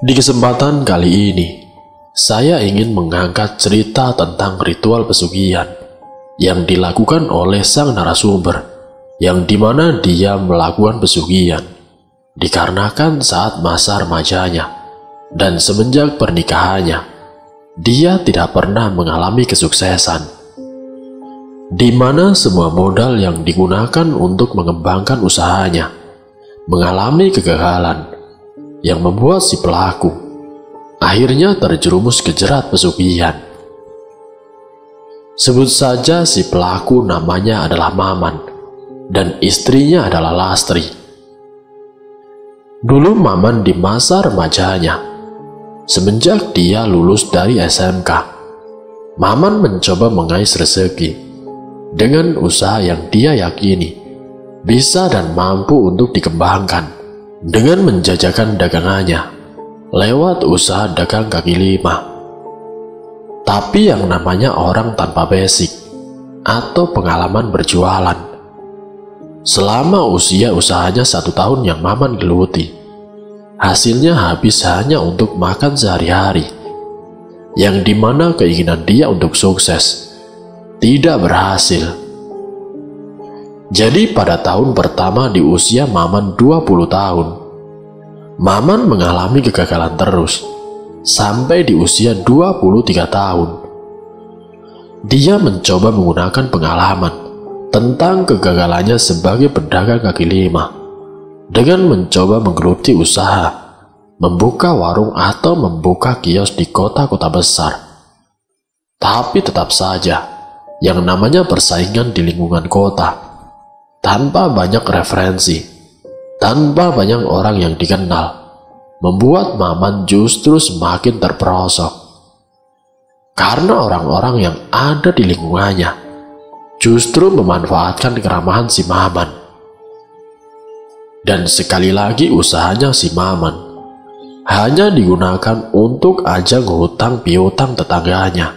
Di kesempatan kali ini, saya ingin mengangkat cerita tentang ritual pesugihan yang dilakukan oleh sang narasumber, yang dimana dia melakukan pesugihan dikarenakan saat masa remajanya dan semenjak pernikahannya, dia tidak pernah mengalami kesuksesan, di mana semua modal yang digunakan untuk mengembangkan usahanya mengalami kegagalan, yang membuat si pelaku akhirnya terjerumus ke jerat pesugihan. Sebut saja si pelaku namanya adalah Maman dan istrinya adalah Lastri. Dulu Maman di masa remajanya, semenjak dia lulus dari SMK, Maman mencoba mengais rezeki dengan usaha yang dia yakini bisa dan mampu untuk dikembangkan, dengan menjajakan dagangannya lewat usaha dagang kaki lima. Tapi yang namanya orang tanpa basic atau pengalaman berjualan, selama usia usahanya 1 tahun yang Maman geluti, hasilnya habis hanya untuk makan sehari-hari, yang dimana keinginan dia untuk sukses tidak berhasil. Jadi pada tahun pertama di usia Maman 20 tahun, Maman mengalami kegagalan terus sampai di usia 23 tahun. Dia mencoba menggunakan pengalaman tentang kegagalannya sebagai pedagang kaki lima dengan mencoba menggeluti usaha, membuka warung atau membuka kios di kota-kota besar. Tapi tetap saja, yang namanya persaingan di lingkungan kota, tanpa banyak referensi, tanpa banyak orang yang dikenal, membuat Maman justru semakin terperosok. Karena orang-orang yang ada di lingkungannya justru memanfaatkan keramahan si Maman. Dan sekali lagi usahanya si Maman hanya digunakan untuk ajang hutang piutang tetangganya.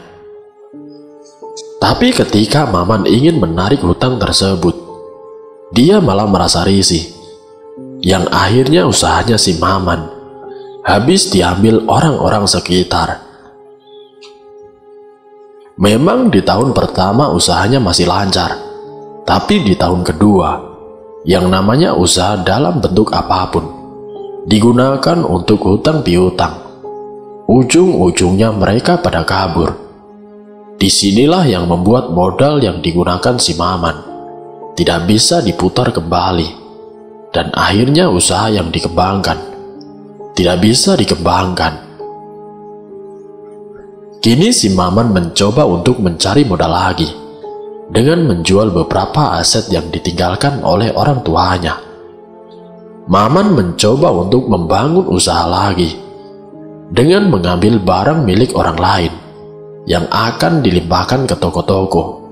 Tapi ketika Maman ingin menarik hutang tersebut, dia malah merasa risih, yang akhirnya usahanya si Maman habis diambil orang-orang sekitar. Memang di tahun pertama usahanya masih lancar, tapi di tahun kedua, yang namanya usaha dalam bentuk apapun digunakan untuk hutang piutang, ujung-ujungnya mereka pada kabur. Disinilah yang membuat modal yang digunakan si Maman tidak bisa diputar kembali, dan akhirnya usaha yang dikembangkan tidak bisa dikembangkan. Kini si Maman mencoba untuk mencari modal lagi dengan menjual beberapa aset yang ditinggalkan oleh orang tuanya. Maman mencoba untuk membangun usaha lagi dengan mengambil barang milik orang lain yang akan dilimpahkan ke toko-toko,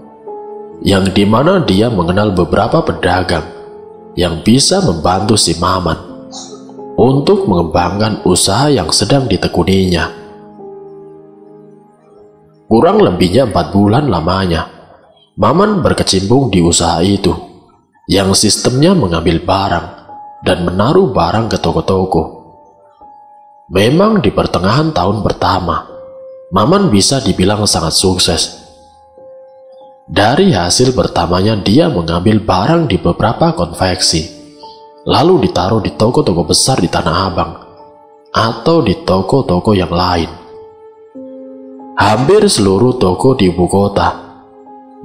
yang dimana dia mengenal beberapa pedagang yang bisa membantu si Maman untuk mengembangkan usaha yang sedang ditekuninya. Kurang lebihnya 4 bulan lamanya, Maman berkecimpung di usaha itu, yang sistemnya mengambil barang dan menaruh barang ke toko-toko. Memang di pertengahan tahun pertama, Maman bisa dibilang sangat sukses. Dari hasil pertamanya dia mengambil barang di beberapa konveksi, lalu ditaruh di toko-toko besar di Tanah Abang atau di toko-toko yang lain. Hampir seluruh toko di ibu kota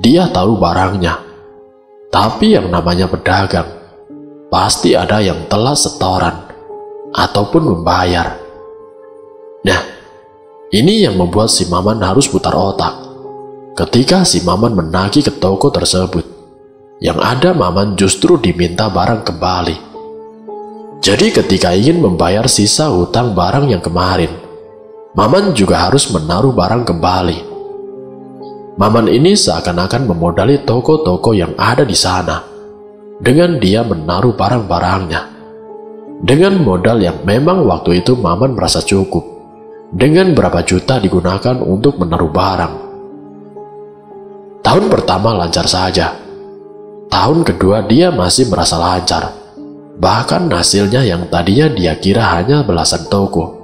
dia taruh barangnya. Tapi yang namanya pedagang pasti ada yang telat setoran ataupun membayar. Nah, ini yang membuat si Maman harus putar otak ketika si Maman menagih ke toko tersebut, yang ada Maman justru diminta barang kembali. Jadi ketika ingin membayar sisa hutang barang yang kemarin, Maman juga harus menaruh barang kembali. Maman ini seakan-akan memodali toko-toko yang ada di sana dengan dia menaruh barang-barangnya dengan modal yang memang waktu itu Maman merasa cukup dengan berapa juta digunakan untuk menaruh barang. Tahun pertama lancar saja. Tahun kedua dia masih merasa lancar. Bahkan hasilnya yang tadinya dia kira hanya belasan toko,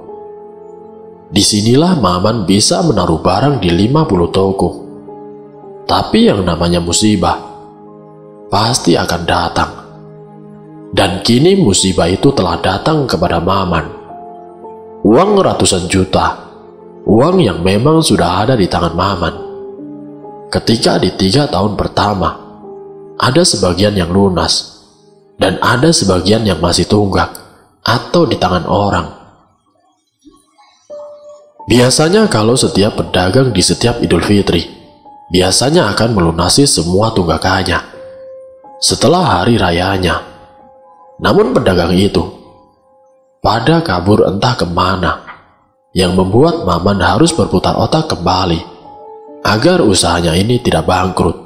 Disinilah Maman bisa menaruh barang di 50 toko. Tapi yang namanya musibah pasti akan datang. Dan kini musibah itu telah datang kepada Maman. Uang ratusan juta, uang yang memang sudah ada di tangan Maman. Ketika di 3 tahun pertama, ada sebagian yang lunas, dan ada sebagian yang masih tunggak atau di tangan orang. Biasanya kalau setiap pedagang di setiap Idul Fitri, biasanya akan melunasi semua tunggakannya setelah hari rayanya. Namun pedagang itu pada kabur entah kemana, yang membuat Maman harus berputar otak kembali agar usahanya ini tidak bangkrut.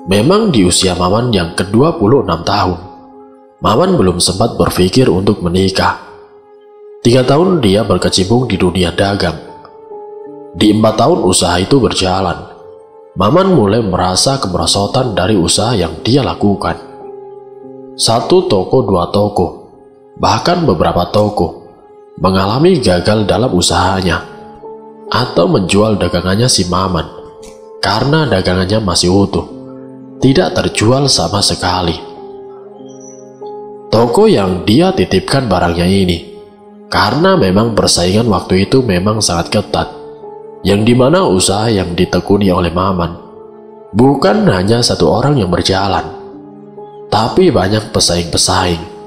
Memang di usia Maman yang ke-26 tahun, Maman belum sempat berpikir untuk menikah. 3 tahun dia berkecimpung di dunia dagang. Di 4 tahun usaha itu berjalan, Maman mulai merasa kemerosotan dari usaha yang dia lakukan. 1 toko, 2 toko, bahkan beberapa toko mengalami gagal dalam usahanya atau menjual dagangannya si Maman karena dagangannya masih utuh, tidak terjual sama sekali. Toko yang dia titipkan barangnya ini, karena memang persaingan waktu itu memang sangat ketat, yang dimana usaha yang ditekuni oleh Maman bukan hanya 1 orang yang berjalan, tapi banyak pesaing-pesaing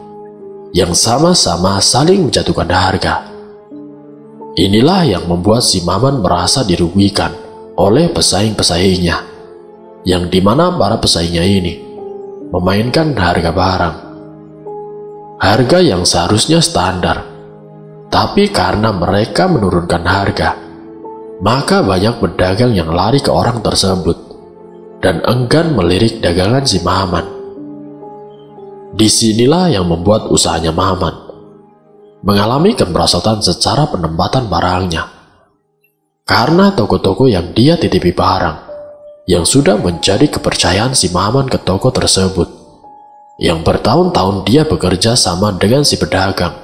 yang sama-sama saling menjatuhkan harga. Inilah yang membuat si Maman merasa dirugikan oleh pesaing-pesaingnya, yang dimana para pesaingnya ini memainkan harga barang, harga yang seharusnya standar. Tapi karena mereka menurunkan harga, maka banyak pedagang yang lari ke orang tersebut dan enggan melirik dagangan si Maman. Disinilah yang membuat usahanya Maman mengalami kemerosotan secara penempatan barangnya, karena toko-toko yang dia titipi barang yang sudah menjadi kepercayaan si Maman ke toko tersebut, yang bertahun-tahun dia bekerja sama dengan si pedagang.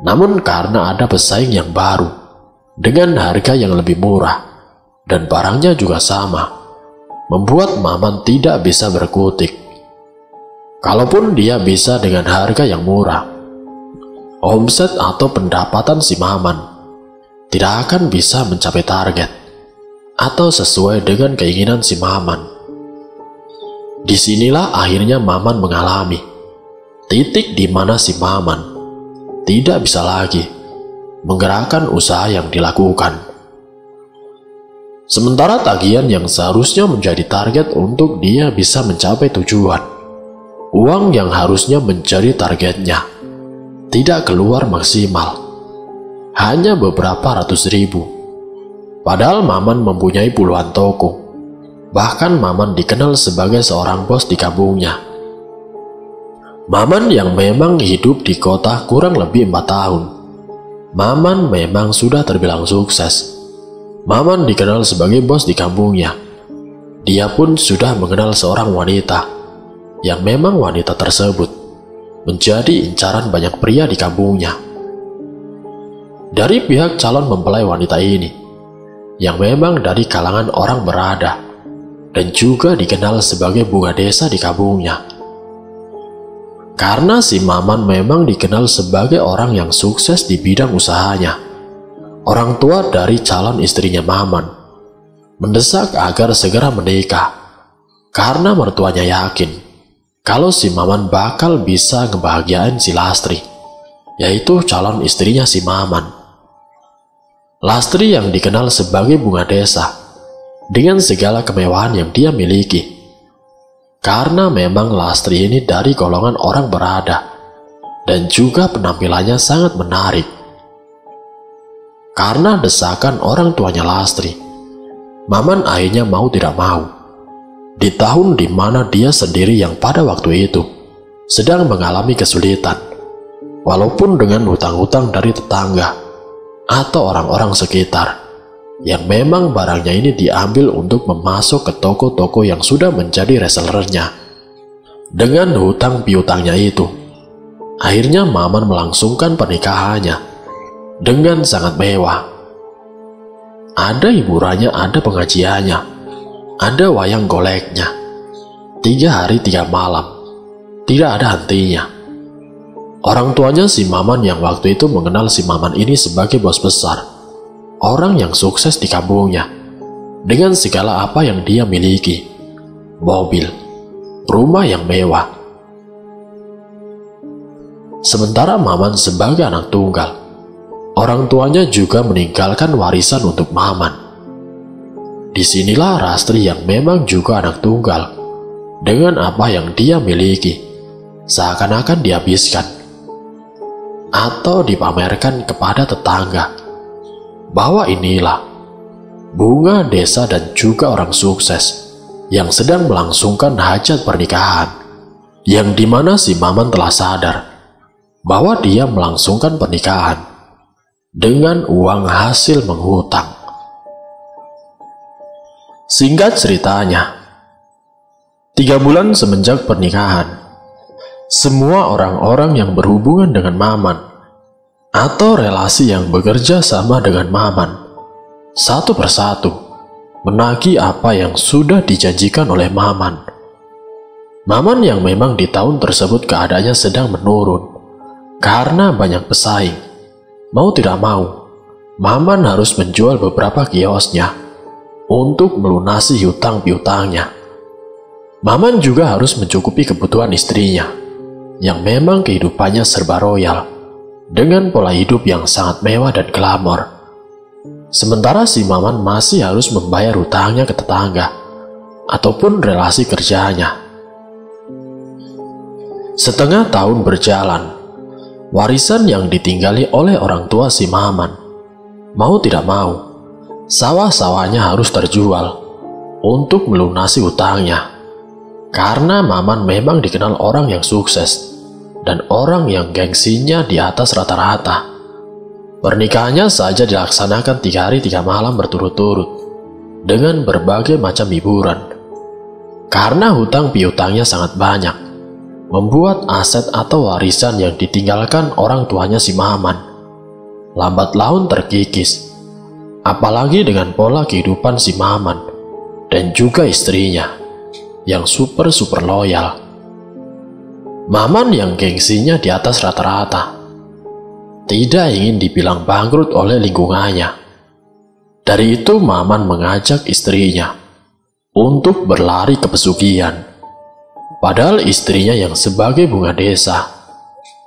Namun karena ada pesaing yang baru dengan harga yang lebih murah dan barangnya juga sama, membuat Maman tidak bisa berkutik. Kalaupun dia bisa dengan harga yang murah, omset atau pendapatan si Maman tidak akan bisa mencapai target atau sesuai dengan keinginan si Maman. Disinilah akhirnya Maman mengalami titik di mana si Maman tidak bisa lagi menggerakkan usaha yang dilakukan. Sementara tagihan yang seharusnya menjadi target untuk dia bisa mencapai tujuan, uang yang harusnya menjadi targetnya tidak keluar maksimal, hanya beberapa ratus ribu. Padahal Maman mempunyai puluhan toko. Bahkan Maman dikenal sebagai seorang bos di kampungnya. Maman yang memang hidup di kota kurang lebih 4 tahun. Maman memang sudah terbilang sukses. Maman dikenal sebagai bos di kampungnya. Dia pun sudah mengenal seorang wanita, yang memang wanita tersebut menjadi incaran banyak pria di kampungnya. Dari pihak calon mempelai wanita ini, yang memang dari kalangan orang berada, dan juga dikenal sebagai bunga desa di kampungnya. Karena si Maman memang dikenal sebagai orang yang sukses di bidang usahanya, orang tua dari calon istrinya Maman mendesak agar segera menikah, karena mertuanya yakin kalau si Maman bakal bisa ngebahagiain si Lastri, yaitu calon istrinya si Maman. Lastri yang dikenal sebagai bunga desa dengan segala kemewahan yang dia miliki, karena memang Lastri ini dari golongan orang berada dan juga penampilannya sangat menarik. Karena desakan orang tuanya Lastri, Maman akhirnya mau tidak mau. Di tahun di mana dia sendiri yang pada waktu itu sedang mengalami kesulitan, walaupun dengan hutang-hutang dari tetangga atau orang-orang sekitar, yang memang barangnya ini diambil untuk memasuk ke toko-toko yang sudah menjadi resellernya. Dengan hutang piutangnya itu, akhirnya Maman melangsungkan pernikahannya dengan sangat mewah. Ada hiburannya, ada pengajiannya, ada wayang goleknya. 3 hari 3 malam, tidak ada hentinya. Orang tuanya si Maman yang waktu itu mengenal si Maman ini sebagai bos besar, orang yang sukses di kampungnya, dengan segala apa yang dia miliki, mobil, rumah yang mewah. Sementara Maman sebagai anak tunggal, orang tuanya juga meninggalkan warisan untuk Maman. Disinilah Rastri yang memang juga anak tunggal, dengan apa yang dia miliki, seakan-akan dihabiskan atau dipamerkan kepada tetangga, bahwa inilah bunga desa dan juga orang sukses yang sedang melangsungkan hajat pernikahan, yang dimana si Maman telah sadar bahwa dia melangsungkan pernikahan dengan uang hasil menghutang. Singkat ceritanya, 3 bulan semenjak pernikahan, semua orang-orang yang berhubungan dengan Maman atau relasi yang bekerja sama dengan Maman, satu persatu menagih apa yang sudah dijanjikan oleh Maman. Maman yang memang di tahun tersebut keadaannya sedang menurun karena banyak pesaing. Mau tidak mau, Maman harus menjual beberapa kiosnya untuk melunasi hutang piutangnya. Maman juga harus mencukupi kebutuhan istrinya yang memang kehidupannya serba royal, dengan pola hidup yang sangat mewah dan glamor. Sementara si Maman masih harus membayar hutangnya ke tetangga ataupun relasi kerjanya. Setengah tahun berjalan, warisan yang ditinggali oleh orang tua si Maman, mau tidak mau, sawah-sawahnya harus terjual untuk melunasi hutangnya. Karena Maman memang dikenal orang yang sukses dan orang yang gengsinya di atas rata-rata. Pernikahannya saja dilaksanakan 3 hari 3 malam berturut-turut dengan berbagai macam hiburan. Karena hutang piutangnya sangat banyak, membuat aset atau warisan yang ditinggalkan orang tuanya si Maman lambat laun terkikis. Apalagi dengan pola kehidupan si Maman dan juga istrinya yang super loyal. Maman yang gengsinya di atas rata-rata, tidak ingin dibilang bangkrut oleh lingkungannya. Dari itu Maman mengajak istrinya untuk berlari ke pesugihan. Padahal istrinya yang sebagai bunga desa,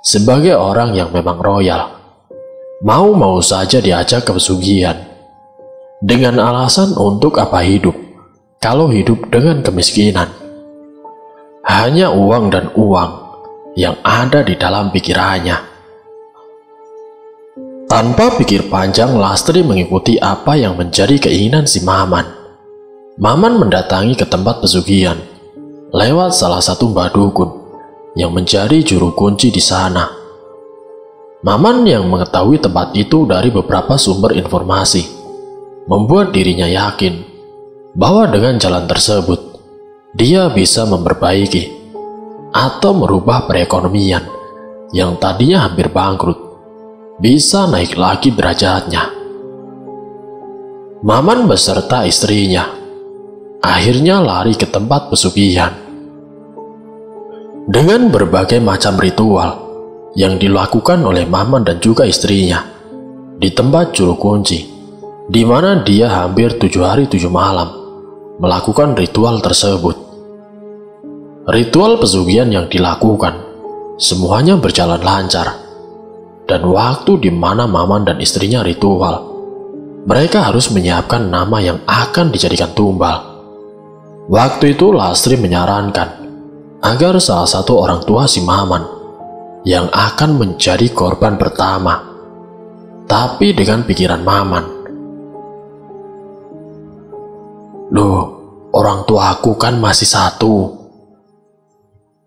sebagai orang yang memang royal, mau-mau saja diajak ke pesugihan dengan alasan untuk apa hidup kalau hidup dengan kemiskinan. Hanya uang dan uang yang ada di dalam pikirannya. Tanpa pikir panjang, Lastri mengikuti apa yang menjadi keinginan si Maman. Maman mendatangi ke tempat pesugihan lewat salah satu mbah dukun yang menjadi juru kunci di sana. Maman yang mengetahui tempat itu dari beberapa sumber informasi membuat dirinya yakin bahwa dengan jalan tersebut dia bisa memperbaiki atau merubah perekonomian yang tadinya hampir bangkrut, bisa naik lagi derajatnya. Maman beserta istrinya akhirnya lari ke tempat pesugihan. Dengan berbagai macam ritual yang dilakukan oleh Maman dan juga istrinya di tempat juru kunci, di mana dia hampir 7 hari 7 malam melakukan ritual tersebut. Ritual pesugihan yang dilakukan semuanya berjalan lancar, dan waktu di mana Maman dan istrinya ritual, mereka harus menyiapkan nama yang akan dijadikan tumbal. Waktu itu Lastri menyarankan agar salah satu orang tua si Maman yang akan menjadi korban pertama. Tapi dengan pikiran Maman, "Loh, orang tua aku kan masih 1.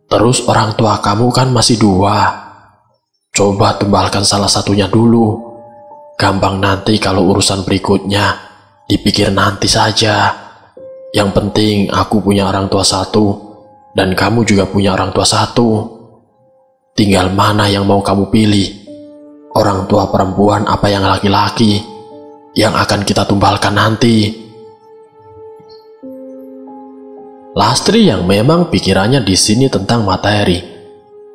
Terus orang tua kamu kan masih 2. Coba tumbalkan salah satunya dulu. Gampang nanti kalau urusan berikutnya dipikir nanti saja. Yang penting aku punya orang tua 1 dan kamu juga punya orang tua 1. Tinggal mana yang mau kamu pilih." Orang tua perempuan apa yang laki-laki yang akan kita tumbalkan nanti? Lastri yang memang pikirannya di sini tentang materi,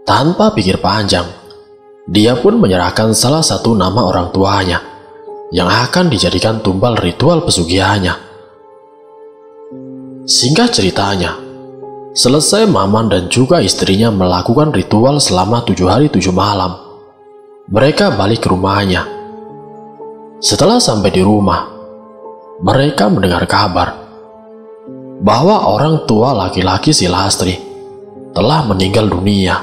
tanpa pikir panjang, dia pun menyerahkan salah satu nama orang tuanya yang akan dijadikan tumbal ritual pesugihannya. Singkat ceritanya, selesai Maman dan juga istrinya melakukan ritual selama 7 hari 7 malam, mereka balik ke rumahnya. Setelah sampai di rumah, mereka mendengar kabar bahwa orang tua laki-laki si Lastri telah meninggal dunia.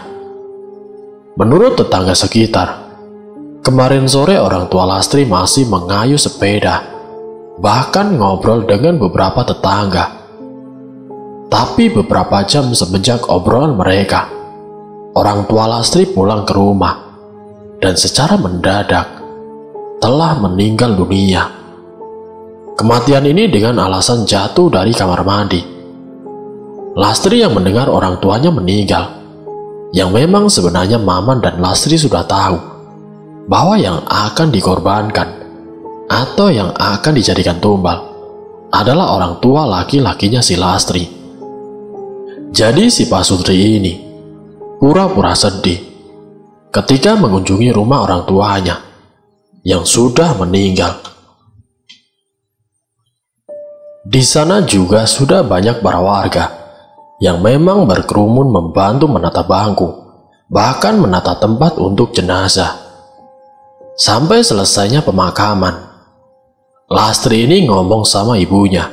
Menurut tetangga sekitar, kemarin sore orang tua Lastri masih mengayuh sepeda, bahkan ngobrol dengan beberapa tetangga. Tapi beberapa jam semenjak obrolan mereka, orang tua Lastri pulang ke rumah dan secara mendadak telah meninggal dunia. Kematian ini dengan alasan jatuh dari kamar mandi. Lastri yang mendengar orang tuanya meninggal, yang memang sebenarnya Maman dan Lastri sudah tahu bahwa yang akan dikorbankan atau yang akan dijadikan tumbal adalah orang tua laki-lakinya si Lastri. Jadi si Pak Sutri ini pura-pura sedih ketika mengunjungi rumah orang tuanya yang sudah meninggal. Di sana juga sudah banyak para warga yang memang berkerumun membantu menata bangku, bahkan menata tempat untuk jenazah. Sampai selesainya pemakaman, Lastri ini ngomong sama ibunya,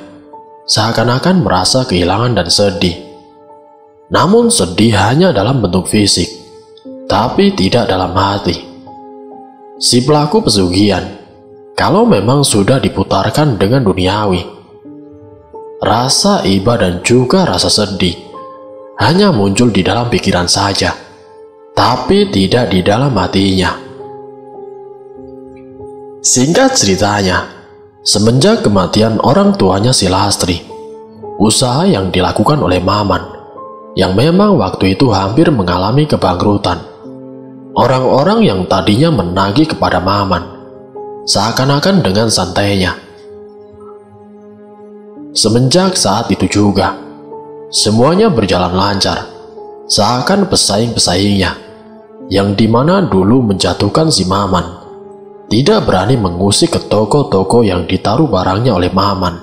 seakan-akan merasa kehilangan dan sedih. Namun sedih hanya dalam bentuk fisik, tapi tidak dalam hati. Si pelaku pesugihan, kalau memang sudah diputarkan dengan duniawi, rasa iba dan juga rasa sedih hanya muncul di dalam pikiran saja, tapi tidak di dalam hatinya. Singkat ceritanya, semenjak kematian orang tuanya si Lastri, usaha yang dilakukan oleh Maman, yang memang waktu itu hampir mengalami kebangkrutan, orang-orang yang tadinya menagih kepada Maman, seakan-akan dengan santainya. Semenjak saat itu juga, semuanya berjalan lancar, seakan pesaing-pesaingnya, yang dimana dulu menjatuhkan si Maman, tidak berani mengusik ke toko-toko yang ditaruh barangnya oleh Maman.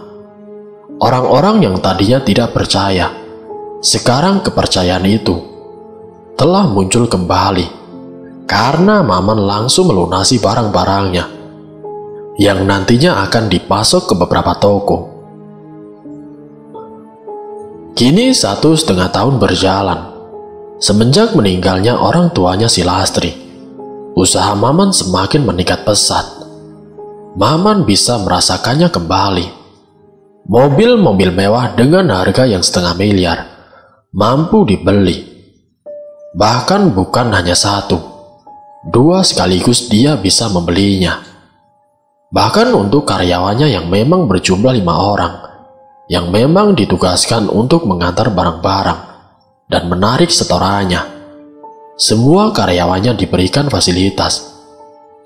Orang-orang yang tadinya tidak percaya, sekarang kepercayaan itu telah muncul kembali, karena Maman langsung melunasi barang-barangnya, yang nantinya akan dipasok ke beberapa toko. Kini 1,5 tahun berjalan, semenjak meninggalnya orang tuanya si Lastri, usaha Maman semakin meningkat pesat. Maman bisa merasakannya kembali. Mobil-mobil mewah dengan harga yang 500 miliar mampu dibeli. Bahkan bukan hanya 1, 2 sekaligus dia bisa membelinya. Bahkan untuk karyawannya yang memang berjumlah 5 orang, yang memang ditugaskan untuk mengantar barang-barang dan menarik setorannya. Semua karyawannya diberikan fasilitas,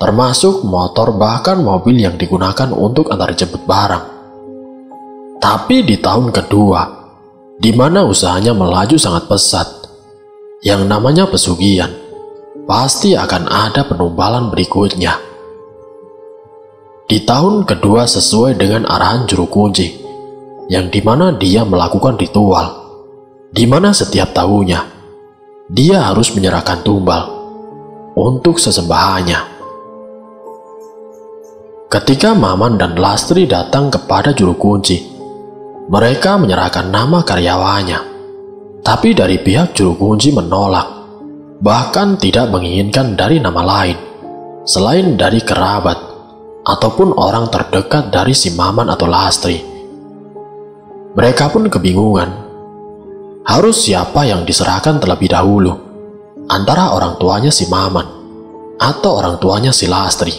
termasuk motor bahkan mobil yang digunakan untuk antar jemput barang. Tapi di tahun kedua, di mana usahanya melaju sangat pesat, yang namanya pesugihan, pasti akan ada penumbalan berikutnya. Di tahun kedua sesuai dengan arahan juru kunci, yang dimana dia melakukan ritual, dimana setiap tahunnya dia harus menyerahkan tumbal untuk sesembahannya. Ketika Maman dan Lastri datang kepada juru kunci, mereka menyerahkan nama karyawannya, tapi dari pihak juru kunci menolak, bahkan tidak menginginkan dari nama lain selain dari kerabat ataupun orang terdekat dari si Maman atau Lastri. Mereka pun kebingungan, harus siapa yang diserahkan terlebih dahulu, antara orang tuanya si Maman atau orang tuanya si Lastri.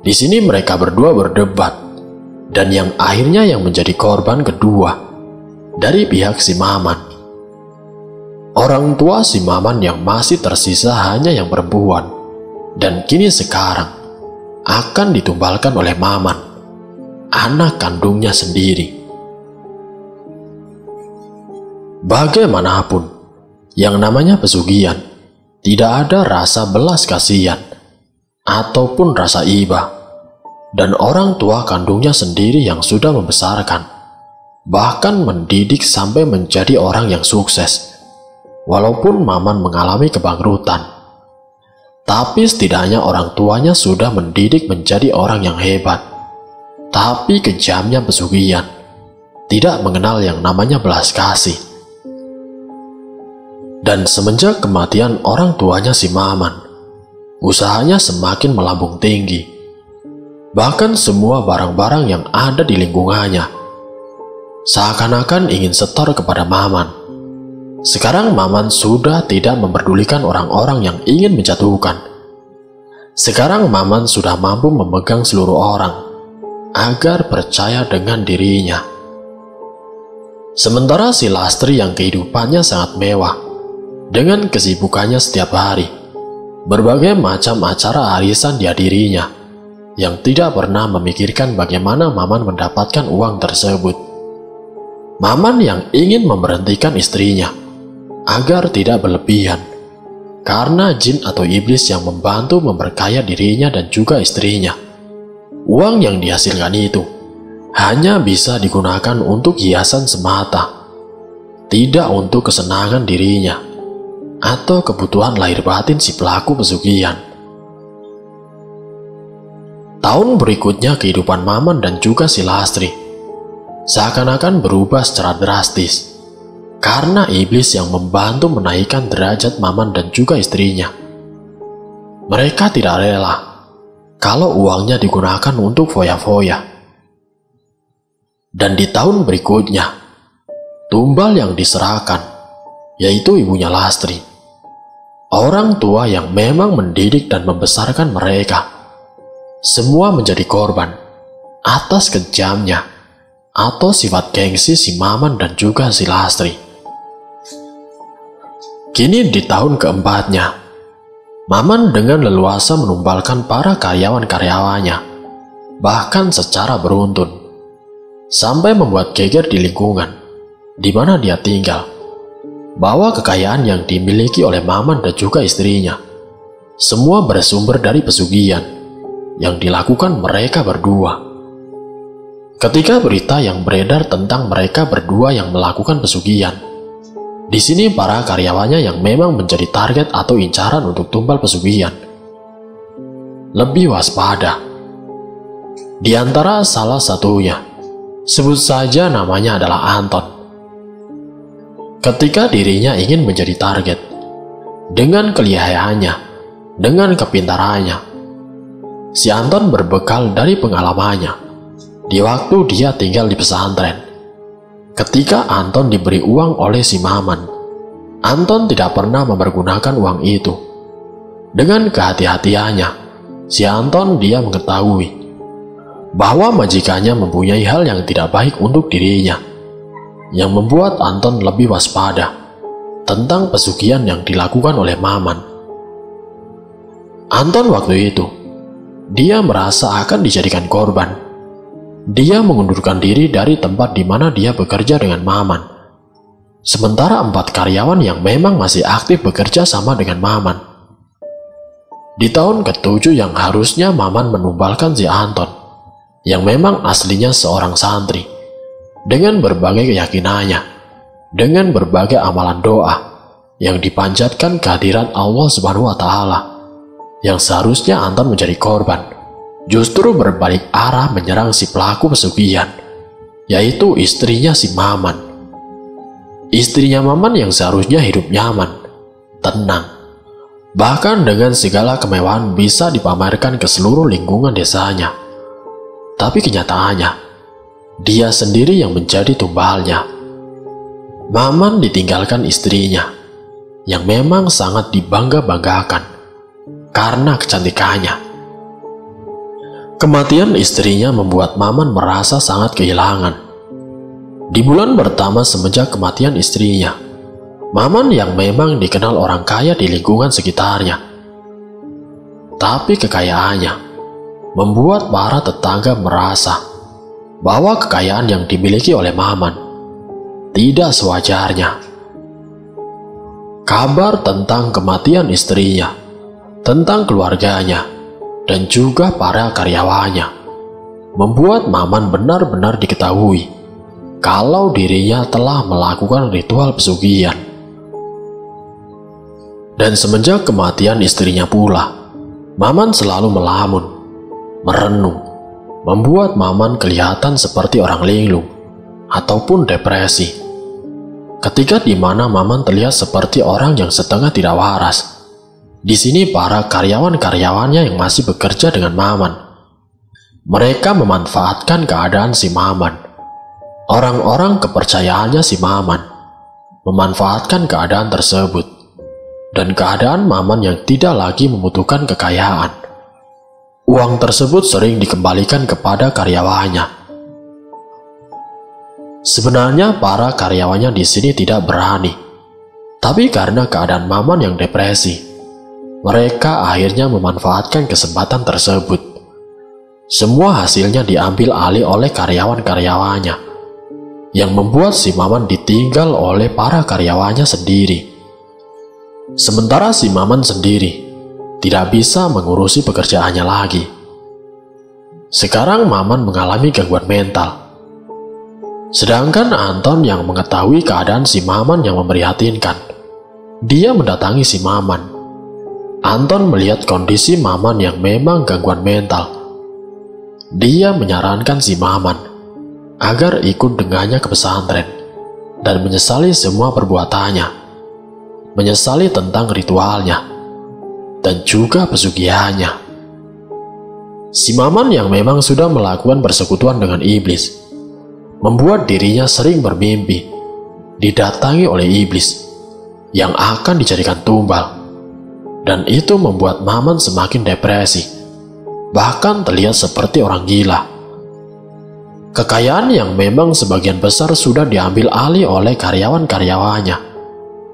Di sini mereka berdua berdebat, dan yang akhirnya yang menjadi korban kedua dari pihak si Maman. Orang tua si Maman yang masih tersisa hanya yang perempuan, dan kini sekarang akan ditumbalkan oleh Maman, anak kandungnya sendiri. Bagaimanapun, yang namanya pesugihan tidak ada rasa belas kasihan ataupun rasa iba, dan orang tua kandungnya sendiri yang sudah membesarkan, bahkan mendidik sampai menjadi orang yang sukses. Walaupun Maman mengalami kebangkrutan, tapi setidaknya orang tuanya sudah mendidik menjadi orang yang hebat. Tapi kejamnya pesugihan tidak mengenal yang namanya belas kasih. Dan semenjak kematian orang tuanya si Maman, usahanya semakin melambung tinggi. Bahkan semua barang-barang yang ada di lingkungannya seakan-akan ingin setor kepada Maman. Sekarang Maman sudah tidak memperdulikan orang-orang yang ingin menjatuhkan. Sekarang Maman sudah mampu memegang seluruh orang agar percaya dengan dirinya. Sementara si Lastri yang kehidupannya sangat mewah, dengan kesibukannya setiap hari, berbagai macam acara arisan dihadirinya, yang tidak pernah memikirkan bagaimana Maman mendapatkan uang tersebut. Maman yang ingin memberhentikan istrinya agar tidak berlebihan, karena jin atau iblis yang membantu memperkaya dirinya dan juga istrinya. Uang yang dihasilkan itu hanya bisa digunakan untuk hiasan semata, tidak untuk kesenangan dirinya atau kebutuhan lahir batin si pelaku pesugihan. Tahun berikutnya kehidupan Maman dan juga si Lastri seakan-akan berubah secara drastis, karena iblis yang membantu menaikkan derajat Maman dan juga istrinya. Mereka tidak rela kalau uangnya digunakan untuk foya-foya. Dan di tahun berikutnya, tumbal yang diserahkan yaitu ibunya Lastri, orang tua yang memang mendidik dan membesarkan mereka, semua menjadi korban atas kejamnya atau sifat gengsi si Maman dan juga si Lastri. Kini di tahun keempatnya, Maman dengan leluasa menumbalkan para karyawan-karyawannya, bahkan secara beruntun, sampai membuat geger di lingkungan di mana dia tinggal, bahwa kekayaan yang dimiliki oleh Maman dan juga istrinya semua bersumber dari pesugihan yang dilakukan mereka berdua. Ketika berita yang beredar tentang mereka berdua yang melakukan pesugihan, di sini para karyawannya yang memang menjadi target atau incaran untuk tumbal pesugihan lebih waspada. Di antara salah satunya, sebut saja namanya adalah Anton. Ketika dirinya ingin menjadi target, dengan kelihayannya, dengan kepintarannya, si Anton berbekal dari pengalamannya di waktu dia tinggal di pesantren. Ketika Anton diberi uang oleh si Maman, Anton tidak pernah mempergunakan uang itu. Dengan kehati-hatiannya, si Anton dia mengetahui bahwa majikannya mempunyai hal yang tidak baik untuk dirinya, yang membuat Anton lebih waspada tentang pesugihan yang dilakukan oleh Maman. Anton waktu itu, dia merasa akan dijadikan korban. Dia mengundurkan diri dari tempat di mana dia bekerja dengan Maman. Sementara 4 karyawan yang memang masih aktif bekerja sama dengan Maman. Di tahun ke-7 yang harusnya Maman menumbalkan si Anton, yang memang aslinya seorang santri, dengan berbagai keyakinannya, dengan berbagai amalan doa yang dipanjatkan kehadiran Allah Subhanahu wa Ta'ala, yang seharusnya Anton menjadi korban, justru berbalik arah menyerang si pelaku pesugihan, yaitu istrinya si Maman. Istrinya Maman yang seharusnya hidup nyaman, tenang, bahkan dengan segala kemewahan bisa dipamerkan ke seluruh lingkungan desanya. Tapi kenyataannya, dia sendiri yang menjadi tumbalnya. Maman ditinggalkan istrinya, yang memang sangat dibangga-banggakan karena kecantikannya. Kematian istrinya membuat Maman merasa sangat kehilangan. Di bulan pertama semenjak kematian istrinya, Maman yang memang dikenal orang kaya di lingkungan sekitarnya, Tapi kekayaannya membuat para tetangga merasa bahwa kekayaan yang dimiliki oleh Maman tidak sewajarnya. Kabar tentang kematian istrinya, tentang keluarganya, dan juga para karyawannya membuat Maman benar-benar diketahui kalau dirinya telah melakukan ritual pesugihan. Dan semenjak kematian istrinya pula, Maman selalu melamun, merenung, membuat Maman kelihatan seperti orang linglung ataupun depresi. Ketika di mana Maman terlihat seperti orang yang setengah tidak waras. Di sini para karyawan-karyawannya yang masih bekerja dengan Maman, mereka memanfaatkan keadaan si Maman. Orang-orang kepercayaannya si Maman memanfaatkan keadaan tersebut dan keadaan Maman yang tidak lagi membutuhkan kekayaan. Uang tersebut sering dikembalikan kepada karyawannya. Sebenarnya para karyawannya di sini tidak berani, tapi karena keadaan Maman yang depresi, mereka akhirnya memanfaatkan kesempatan tersebut. Semua hasilnya diambil alih oleh karyawan-karyawannya, yang membuat si Maman ditinggal oleh para karyawannya sendiri. Sementara si Maman sendiri tidak bisa mengurusi pekerjaannya lagi. Sekarang Maman mengalami gangguan mental. Sedangkan Anton yang mengetahui keadaan si Maman yang memprihatinkan, dia mendatangi si Maman. Anton melihat kondisi Maman yang memang gangguan mental. Dia menyarankan si Maman agar ikut dengannya ke pesantren dan menyesali semua perbuatannya, menyesali tentang ritualnya dan juga pesugihannya. Si Maman yang memang sudah melakukan persekutuan dengan iblis membuat dirinya sering bermimpi didatangi oleh iblis yang akan dijadikan tumbal, dan itu membuat Maman semakin depresi, bahkan terlihat seperti orang gila. Kekayaan yang memang sebagian besar sudah diambil alih oleh karyawan-karyawannya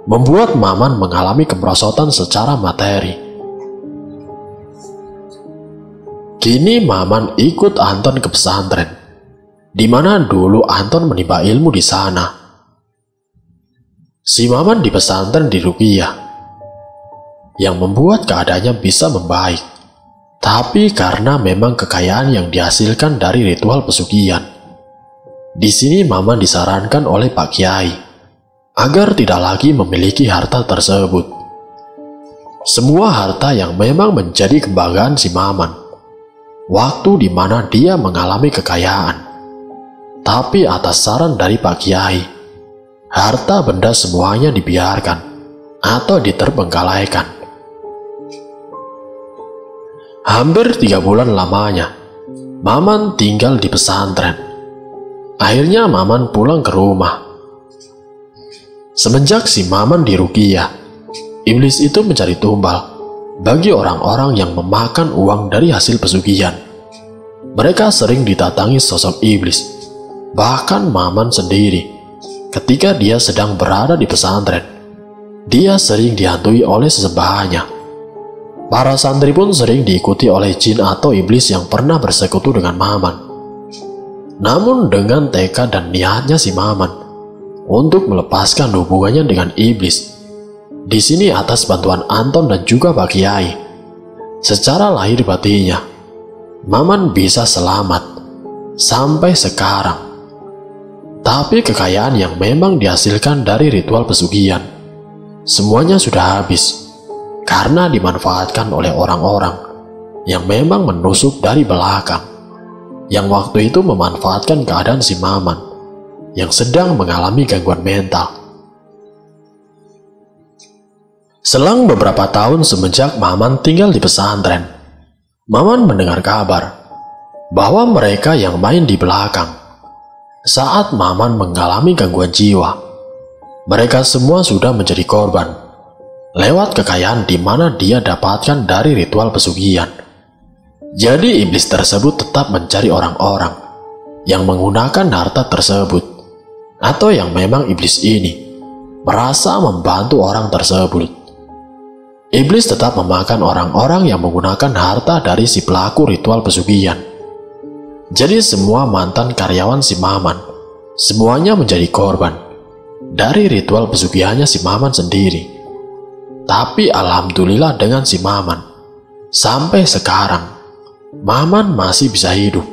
membuat Maman mengalami kemerosotan secara materi. Kini Maman ikut Anton ke pesantren, di mana dulu Anton menimba ilmu di sana. Si Maman di pesantren di Ruqyah, yang membuat keadaannya bisa membaik. Tapi karena memang kekayaan yang dihasilkan dari ritual pesugihan, di sini Maman disarankan oleh Pak Kiai agar tidak lagi memiliki harta tersebut. Semua harta yang memang menjadi kebanggaan si Maman waktu di mana dia mengalami kekayaan. Tapi atas saran dari Pak Kiai, harta benda semuanya dibiarkan atau diterbengkalaikan. Hampir 3 bulan lamanya, Maman tinggal di pesantren. Akhirnya Maman pulang ke rumah. Semenjak si Maman di Ruqyah, iblis itu mencari tumbal bagi orang-orang yang memakan uang dari hasil pesugihan. Mereka sering didatangi sosok iblis, bahkan Maman sendiri. Ketika dia sedang berada di pesantren, dia sering dihantui oleh sesembahannya. Para santri pun sering diikuti oleh jin atau iblis yang pernah bersekutu dengan Maman. Namun dengan tekad dan niatnya si Maman untuk melepaskan hubungannya dengan iblis, di sini atas bantuan Anton dan juga Pak Kiai, secara lahir batinnya, Maman bisa selamat sampai sekarang. Tapi kekayaan yang memang dihasilkan dari ritual pesugihan, semuanya sudah habis karena dimanfaatkan oleh orang-orang yang memang menusuk dari belakang, yang waktu itu memanfaatkan keadaan si Maman yang sedang mengalami gangguan mental. Selang beberapa tahun semenjak Maman tinggal di pesantren, Maman mendengar kabar bahwa mereka yang main di belakang saat Maman mengalami gangguan jiwa, mereka semua sudah menjadi korban lewat kekayaan di mana dia dapatkan dari ritual pesugihan. Jadi iblis tersebut tetap mencari orang-orang yang menggunakan harta tersebut, atau yang memang iblis ini merasa membantu orang tersebut. Iblis tetap memakan orang-orang yang menggunakan harta dari si pelaku ritual pesugihan. Jadi semua mantan karyawan si Maman, semuanya menjadi korban dari ritual pesugihannya si Maman sendiri. Tapi alhamdulillah dengan si Maman, sampai sekarang Maman masih bisa hidup,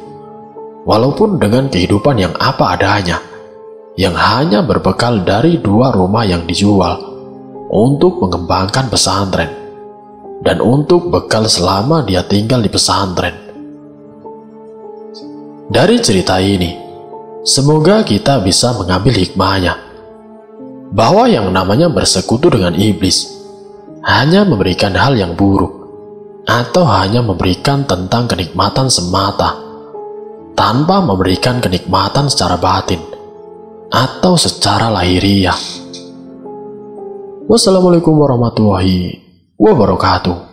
walaupun dengan kehidupan yang apa adanya, yang hanya berbekal dari 2 rumah yang dijual untuk mengembangkan pesantren dan untuk bekal selama dia tinggal di pesantren. Dari cerita ini, semoga kita bisa mengambil hikmahnya, bahwa yang namanya bersekutu dengan iblis hanya memberikan hal yang buruk, atau hanya memberikan tentang kenikmatan semata, tanpa memberikan kenikmatan secara batin atau secara lahiriah. Wassalamualaikum warahmatullahi wabarakatuh.